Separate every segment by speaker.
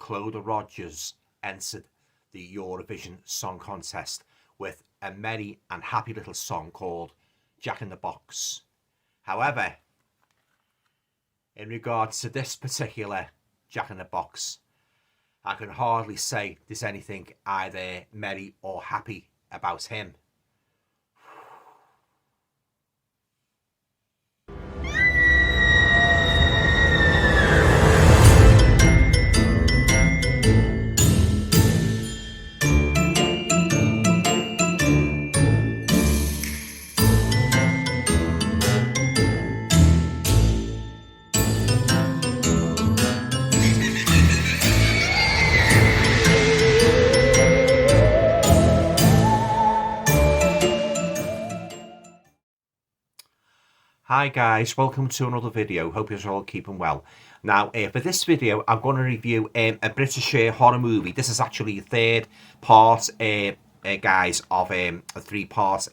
Speaker 1: Clodagh Rogers entered the Eurovision Song Contest with a merry and happy little song called Jack in the Box. However, in regards to this particular Jack in the Box, I can hardly say there's anything either merry or happy about him. Hi guys, welcome to another video. Hope you're all keeping well. Now, for this video, I'm going to review a British horror movie. This is actually the third part, guys, of a three-part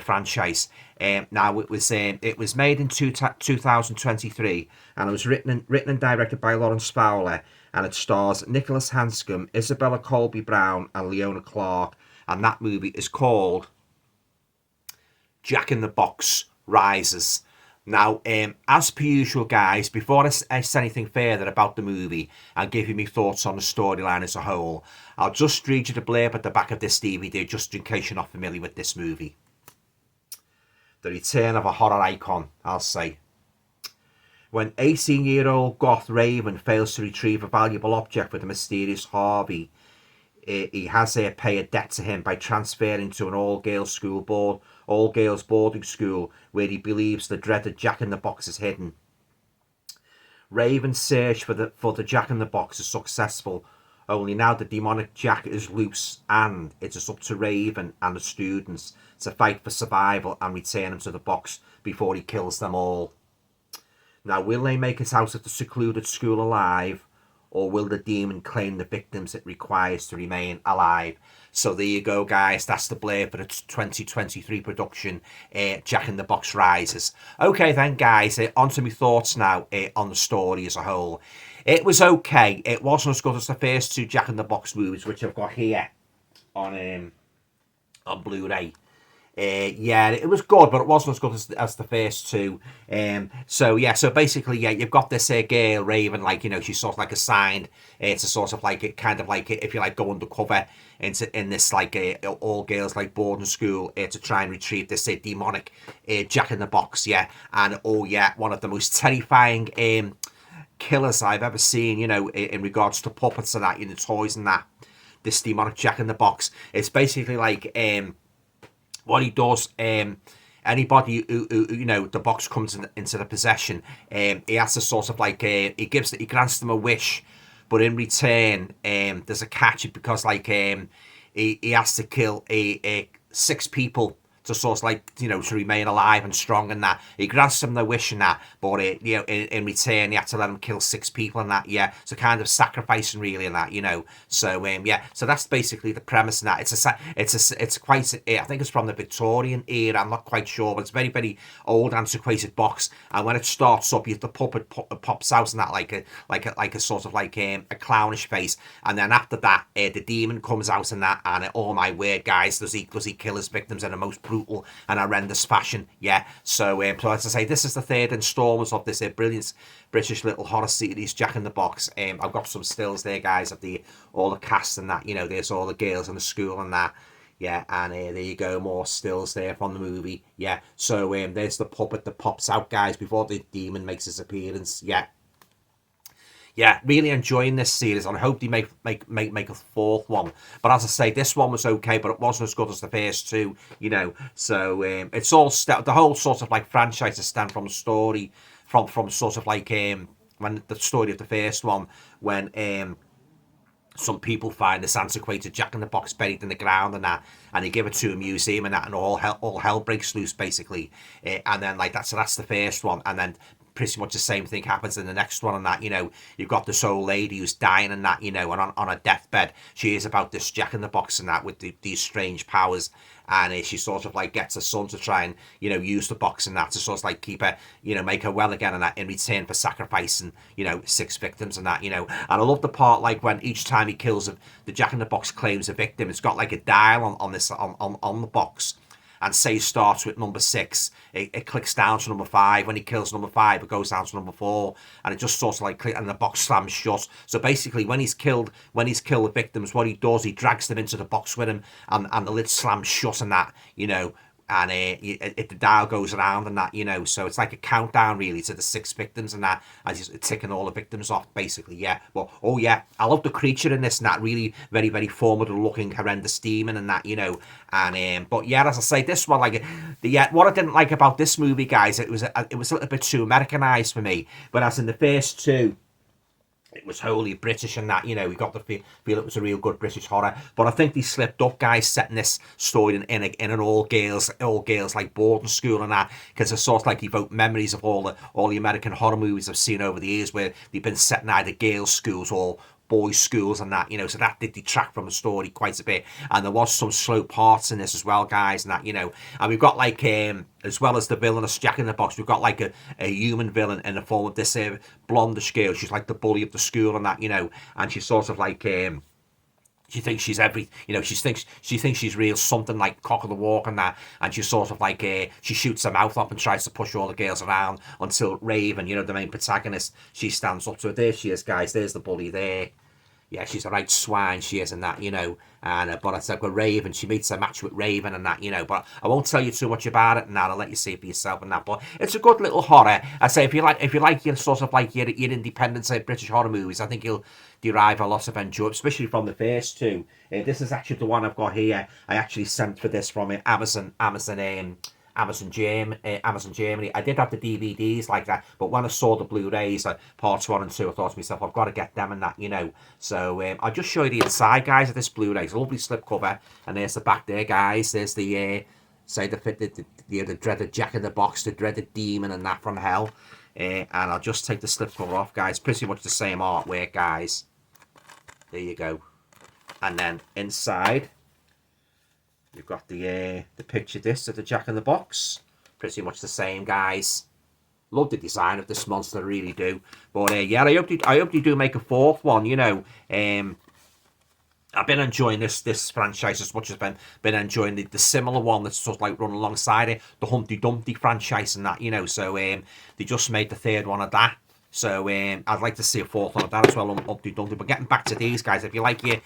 Speaker 1: franchise. Now, it was made in 2023, and it was written and directed by Lawrence Fowler, and it stars Nicholas Hanscom, Isabella Colby-Brown, and Leona Clark. And that movie is called Jack in the Box Rises. Now, as per usual, guys, before I say anything further about the movie and give you my thoughts on the storyline as a whole, I'll just read you the blurb at the back of this DVD, just in case you're not familiar with this movie. The return of a horror icon, I'll say. When 18-year-old goth Raven fails to retrieve a valuable object for the mysterious Harvey, he has to pay a debt to him by transferring to an all-girls boarding school where he believes the dreaded Jack in the Box is hidden. Raven's search for the Jack in the Box is successful, only now the demonic Jack is loose, and it is up to Raven and the students to fight for survival and return him to the box before he kills them all. Now, will they make it out of the secluded school alive, or will the demon claim the victims it requires to remain alive? So there you go, guys. That's the blurb for its 2023 production, Jack in the Box Rises. Okay then, guys, on to my thoughts now on the story as a whole. It was okay. It wasn't as good as the first two Jack in the Box movies, which I've got here on Blu-ray. Yeah, it was good, but it wasn't as good as the first two. So basically, yeah, you've got this girl, Raven, like, you know, she's sort of like assigned to sort of like, kind of like, if you like, go undercover in this like all girls like boarding school to try and retrieve this demonic Jack in the Box, yeah. And oh yeah, one of the most terrifying killers I've ever seen, you know, in regards to puppets and that, you know, toys and that. This demonic Jack in the Box. It's basically like what he does, anybody who you know, the box comes into the possession, he has to sort of like, he grants them a wish, but in return, there's a catch, because like, he has to kill 6 people to sort of like, you know, to remain alive and strong and that. He grants them their wish and that, but you know, in return, you have to let him kill 6 people and that, yeah. So kind of sacrificing really and that, you know. So yeah, so that's basically the premise and that. It's quite, I think it's from the Victorian era, I'm not quite sure, but it's a very, very old, antiquated box. And when it starts up, the puppet pops out and that like a sort of like a clownish face, and then after that, the demon comes out and that, and oh my word, guys, does he kill his victims in the most brutal and horrendous fashion, yeah. So as I say, this is the third installment of this brilliant British little horror series, Jack in the Box. I've got some stills there, guys, of all the cast and that, you know, there's all the girls in the school and that, yeah. And there you go, more stills there from the movie, yeah. So there's the puppet that pops out, guys, before the demon makes his appearance, yeah. Yeah, really enjoying this series, and I hope they make a fourth one. But as I say, this one was okay, but it wasn't as good as the first two, you know. So it's all the whole sort of like franchise is stemmed from the story, from sort of like when the story of the first one, when some people find this antiquated Jack in the Box buried in the ground and that, and they give it to a museum and that, and all hell breaks loose basically. And then like that's the first one, and then pretty much the same thing happens in the next one, and that, you know, you've got this old lady who's dying and that, you know, and on a deathbed, she hears about this Jack-in-the-Box and that with these strange powers, and she sort of like gets her son to try and, you know, use the box and that to sort of like keep her, you know, make her well again and that in return for sacrificing, you know, 6 victims and that, you know. And I love the part like when each time he kills the Jack-in-the-Box claims a victim, it's got like a dial on this on the box, and say he starts with number 6, it clicks down to number 5. When he kills number 5, it goes down to number 4, and it just sort of like click, and the box slams shut. So basically, when he's killed the victims, what he does, he drags them into the box with him, and the lid slams shut and that, you know. And the dial goes around and that, you know, so it's like a countdown really to the 6 victims and that, and just ticking all the victims off basically, yeah. But oh yeah, I love the creature in this and that, really very, very formidable looking horrendous demon and that, you know. And but yeah, as I say, this one, like what I didn't like about this movie, guys, it was a little bit too Americanized for me. But as in the first two, it was wholly British and that, you know, we got the feel it was a real good British horror. But I think they slipped up, guys, setting this story in an all girls like boarding school and that, because it's sort of like evoke memories of all the American horror movies I've seen over the years where they've been set in either girls' schools or boys' schools and that, you know, so that did detract from the story quite a bit. And there was some slow parts in this as well, guys, and that, you know. And we've got like as well as the villainous Jack-in-the-Box, we've got like a human villain in the form of this blondish girl. She's like the bully of the school and that, you know, and she's sort of like she thinks she's she thinks she's real something like cock of the walk and that, and she's sort of like she shoots her mouth up and tries to push all the girls around until Raven, you know, the main protagonist, she stands up to her. There she is, guys, there's the bully there. Yeah, she's a right swine, she is, and that, you know. And but it's like a Raven, she meets a match with Raven and that, you know. But I won't tell you too much about it now. I'll let you see it for yourself and that. But it's a good little horror. I say if you like your sort of like your independent, say, British horror movies, I think you'll derive a lot of enjoyment, especially from the first two. This is actually the one I've got here. I actually sent for this from Amazon Germany. I did have the DVDs like that, but when I saw the Blu-rays, like parts 1 and 2, I thought to myself, I've got to get them and that, you know. So I'll just show you the inside, guys, of this Blu-ray. It's a lovely slipcover, and there's the back there, guys. There's the the dreaded Jack-in-the-Box, the dreaded demon and that from hell. And I'll just take the slipcover off, guys. Pretty much the same artwork, guys. There you go. And then inside, you've got the picture disc of the Jack-in-the-Box. Pretty much the same, guys. Love the design of this monster, I really do. But yeah, I hope they do make a 4th one, you know. I've been enjoying this franchise as much as I've been enjoying the similar one that's sort of like run alongside it, the Humpty Dumpty franchise and that, you know. So they just made the 3rd one of that. So I'd like to see a 4th one of that as well, Humpty Dumpty. But getting back to these, guys, if you like your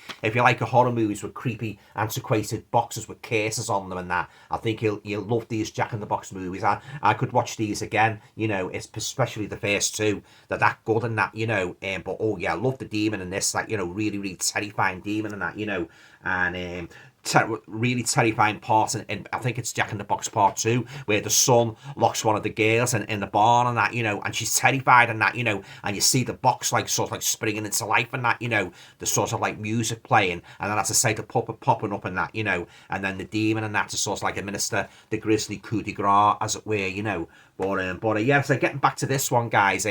Speaker 1: horror movies with creepy, antiquated boxes with cases on them and that, I think you'll love these Jack-in-the-Box movies. I could watch these again, you know, especially the first 2. They're that good and that, you know. But oh yeah, I love the demon in this, like, you know, really, really terrifying demon and that, you know. And really terrifying part in I think it's Jack-in-the-Box Part 2, where the son locks one of the girls in the barn and that, you know, and she's terrified and that, you know, and you see the box like sort of like springing into life and that, you know, the sort of like music playing, and then as I say, the puppet popping up and that, you know, and then the demon and that to sort of like administer the grisly coup de grace, as it were, you know. But yeah, so getting back to this one, guys,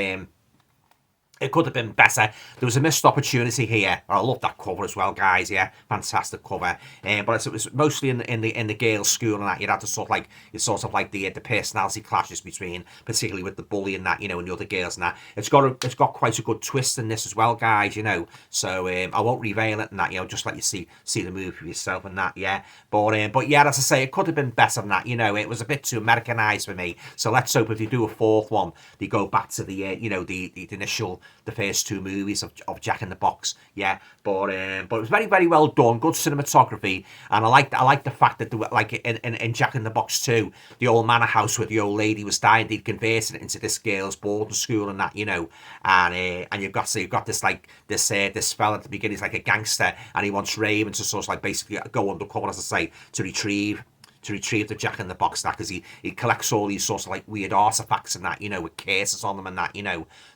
Speaker 1: it could have been better. There was a missed opportunity here. I love that cover as well, guys. Yeah, fantastic cover. But it was mostly in the girls' school and that. You'd have to sort of like the personality clashes between, particularly with the bully and that, you know, and the other girls and that. It's got quite a good twist in this as well, guys. You know, so I won't reveal it and that. You know, just let you see the movie for yourself and that. Yeah, but yeah, as I say, it could have been better than that. You know, it was a bit too Americanized for me. So let's hope if they do a 4th one, they go back to the you know, the initial, the first 2 movies of Jack-in-the-Box, yeah. But it was very, very well done, good cinematography, and I like the fact that like in Jack-in-the-Box 2, the old manor house where the old lady was dying, they'd converted it into this girls' boarding school and that, you know. And you've got this like this fella at the beginning, he's like a gangster, and he wants Raven to sort of like basically go undercover, as I say, to retrieve to retrieve the Jack in the Box, that, because he collects all these sorts of like weird artifacts and that, with curses on them and that,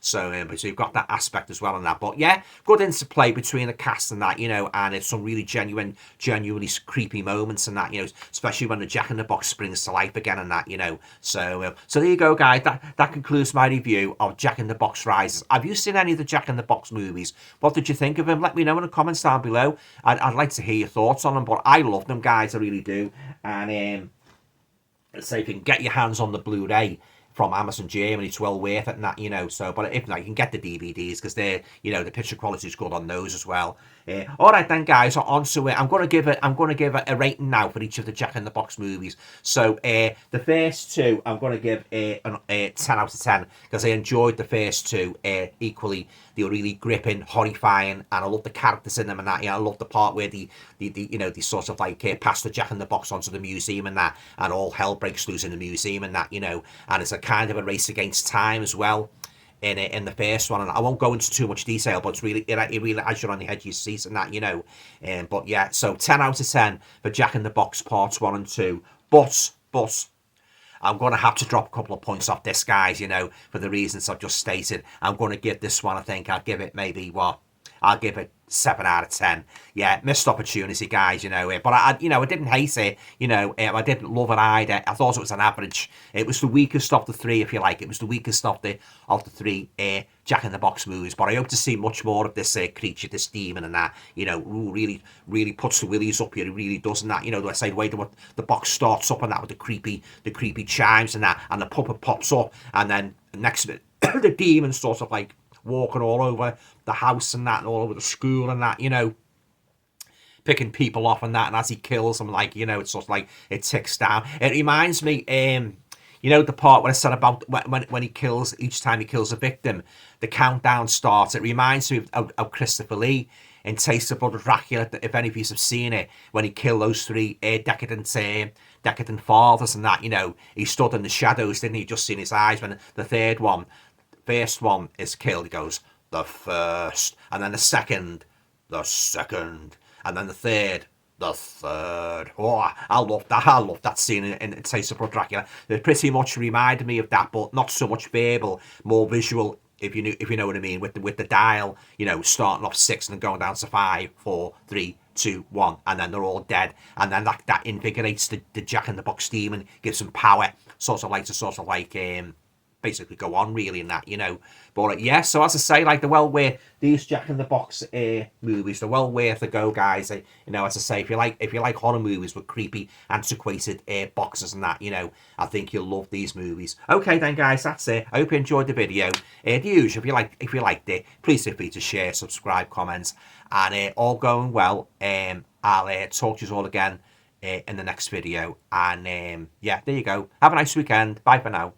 Speaker 1: so so you've got that aspect as well in that. But yeah, good interplay between the cast and that, and it's some really genuinely creepy moments and that, especially when the Jack in the Box springs to life again and that, so there you go, guys. That concludes my review of Jack in the Box Rises. Have you seen any of the Jack in the Box movies? What did you think of them? Let me know in the comments down below. I'd like to hear your thoughts on them, but I love them, guys. I really do. And say if you can get your hands on the Blu-ray from Amazon Germany, it's well worth it and that, so, but if not, you can get the DVDs, because they're, the picture quality is good on those as well. All right then, guys, on to it. I'm going to give it a rating now for each of the Jack in the Box movies. So the first two, I'm going to give a 10 out of 10, because I enjoyed the first two equally. They were really gripping, horrifying, and I love the characters in them and that. I love the part where the sort of like pass the Jack in the Box onto the museum and that, and all hell breaks loose in the museum and that, and it's a kind of a race against time as well in the first one. And I won't go into too much detail, but it really has you on the edge of your seat and that, but yeah, so 10 out of 10 for Jack in the Box parts 1 and 2. But I'm going to have to drop a couple of points off this, guys, for the reasons I've just stated. I'm going to give this one, I think I'll give it maybe, I'll give it 7 out of 10. Yeah, missed opportunity, guys, but I didn't hate it, I didn't love it either. I thought it was an average. It was the weakest of the three, if you like. It was the weakest of the three Jack in the Box movies. But I hope to see much more of this creature, this demon, and that, who really puts the willies up here. He really does, and that, I say the way the box starts up and that with the creepy chimes and that, and the puppet pops up, and then next to it, the demon sort of like walking all over the house and that, and all over the school and that, picking people off and that, and as he kills them, like, it's sort of like it ticks down. It reminds me, the part where I said about when he kills, each time he kills a victim, the countdown starts. It reminds me of Christopher Lee in Taste of Blood of Dracula, if any of you have seen it, when he killed those three decadent fathers and that, he stood in the shadows, didn't he? Just seen his eyes. When the first one is killed, he goes, the first, and then the second, and then the third, Oh, I love that scene in Taste of Blood Dracula. It pretty much reminded me of that, but not so much verbal, more visual, if you know what I mean, with the dial, starting off 6 and going down to 5, 4, 3, 2, 1, and then they're all dead, and then that invigorates the Jack in the Box demon, gives him power, sort of like basically go on really in that, But yeah, so as I say, like, these Jack in the Box movies, they're well worth a go, guys. As I say, if you like horror movies with creepy, antiquated boxes and that, I think you'll love these movies. Okay then, guys, that's it. I hope you enjoyed the video. The usual, if you liked it, please feel free to share, subscribe, comments, and all going well. I'll talk to you all again in the next video. And yeah, there you go. Have a nice weekend. Bye for now.